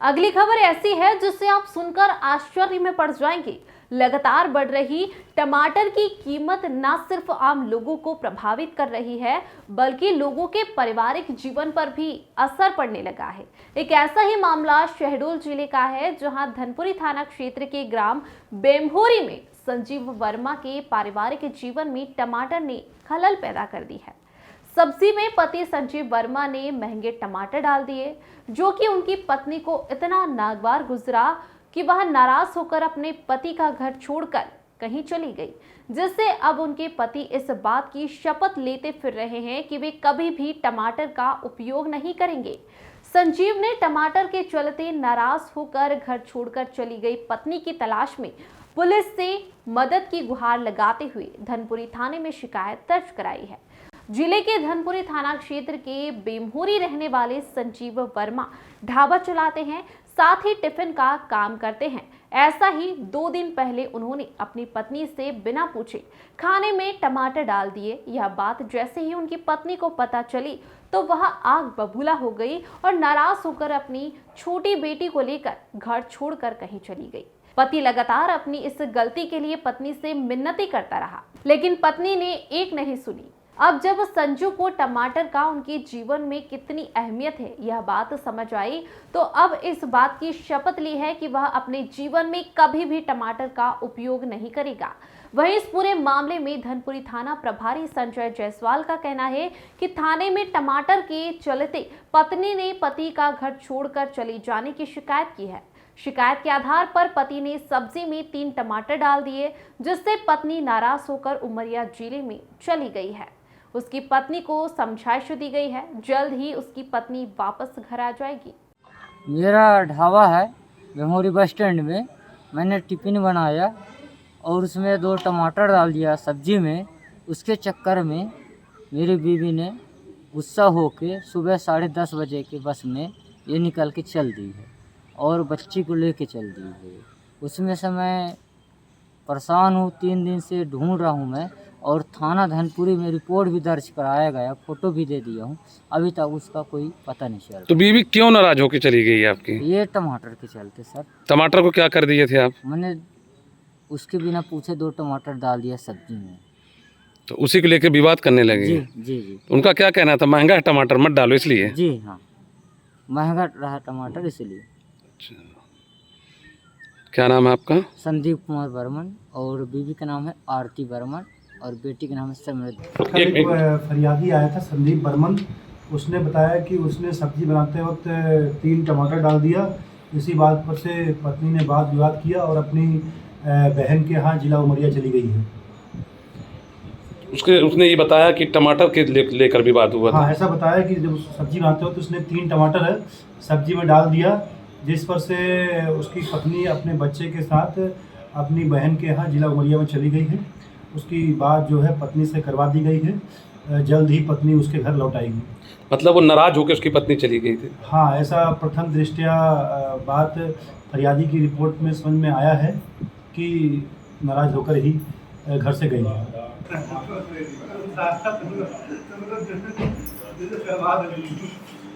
अगली खबर ऐसी है जिसे आप सुनकर आश्चर्य में पड़ जाएंगे। लगातार बढ़ रही टमाटर की कीमत न सिर्फ आम लोगों को प्रभावित कर रही है, बल्कि लोगों के पारिवारिक जीवन पर भी असर पड़ने लगा है। एक ऐसा ही मामला शहडोल जिले का है, जहां धनपुरी थाना क्षेत्र के ग्राम बेमहोरी में संजीव वर्मा के पारिवारिक जीवन में टमाटर ने खलल पैदा कर दी है। सब्जी में पति संजीव वर्मा ने महंगे टमाटर डाल दिए, जो कि उनकी पत्नी को इतना नागवार गुजरा कि वह नाराज होकर अपने पति का घर छोड़कर कहीं चली गई, जिससे अब उनके पति इस बात की शपथ लेते फिर रहे हैं कि वे कभी भी टमाटर का उपयोग नहीं करेंगे। संजीव ने टमाटर के चलते नाराज होकर घर छोड़कर चली गई पत्नी की तलाश में पुलिस से मदद की गुहार लगाते हुए धनपुरी थाने में शिकायत दर्ज कराई है। जिले के धनपुरी थाना क्षेत्र के बेमहोरी रहने वाले संजीव वर्मा ढाबा चलाते हैं, साथ ही टिफिन का काम करते हैं। ऐसा ही 2 दिन पहले उन्होंने अपनी पत्नी से बिना पूछे खाने में टमाटर डाल दिए। यह बात जैसे ही उनकी पत्नी को पता चली तो वह आग बबूला हो गई और नाराज होकर अपनी छोटी बेटी को लेकर घर छोड़कर कहीं चली गई। पति लगातार अपनी इस गलती के लिए पत्नी से मिन्नतें करता रहा, लेकिन पत्नी ने एक नहीं सुनी। अब जब संजू को टमाटर का उनके जीवन में कितनी अहमियत है यह बात समझ आई, तो अब इस बात की शपथ ली है कि वह अपने जीवन में कभी भी टमाटर का उपयोग नहीं करेगा। वहीं इस पूरे मामले में धनपुरी थाना प्रभारी संजय जायसवाल का कहना है कि थाने में टमाटर के चलते पत्नी ने पति का घर छोड़कर चले जाने की शिकायत की है। शिकायत के आधार पर पति ने सब्जी में 3 टमाटर डाल दिए, जिससे पत्नी नाराज होकर उमरिया जिले में चली गई है। उसकी पत्नी को समझाइश दी गई है, जल्द ही उसकी पत्नी वापस घर आ जाएगी। मेरा ढाबा है बेमहोरी बस स्टैंड में। मैंने टिफिन बनाया और उसमें 2 टमाटर डाल दिया सब्जी में। उसके चक्कर में मेरी बीवी ने गुस्सा होके सुबह 10:30 बजे के बस में ये निकल के चल दी है और बच्ची को लेके चल दी है। उसमें से मैं परेशान हूँ, 3 दिन से ढूंढ रहा हूँ मैं, और थाना धनपुरी में रिपोर्ट भी दर्ज कराया गया, फोटो भी दे दिया हूँ। अभी तक उसका कोई पता नहीं चल रहा। तो बीवी क्यों नाराज होकर चली गई है आपकी? ये टमाटर के चलते सर। टमाटर को क्या कर दिए थे आप? मैंने उसके बिना पूछे 2 टमाटर डाल दिया सब्जी में। तो उसी को लेकर विवाद करने लगे? जी जी जी। उनका क्या कहना था? महंगा है टमाटर, मत डालो इसलिए? जी हाँ, महंगा रहा टमाटर इसलिए। अच्छा, क्या नाम है आपका? संदीप कुमार बर्मन, और बीवी का नाम है आरती बर्मन, और बेटी का नाम है समृद्धि। एक फरियादी आया था संदीप बर्मन। उसने बताया कि उसने सब्जी बनाते वक्त 3 टमाटर डाल दिया। इसी बात पर से पत्नी ने वाद विवाद किया और अपनी बहन के यहाँ जिला उमरिया चली गई है। उसने ये बताया कि टमाटर के लेकर विवाद हुआ था? हाँ, ऐसा बताया कि जब सब्जी बनाते वक्त उसने 3 टमाटर सब्जी में डाल दिया, जिस पर से उसकी पत्नी अपने बच्चे के साथ अपनी बहन के यहाँ जिला उमरिया में चली गई है। उसकी बात जो है पत्नी से करवा दी गई है। जल्द ही पत्नी उसके घर लौट आएगी। मतलब वो नाराज होकर उसकी पत्नी चली गई थी? हाँ, ऐसा प्रथम दृष्टया बात फरियादी की रिपोर्ट में समझ में आया है कि नाराज होकर ही घर से गई है।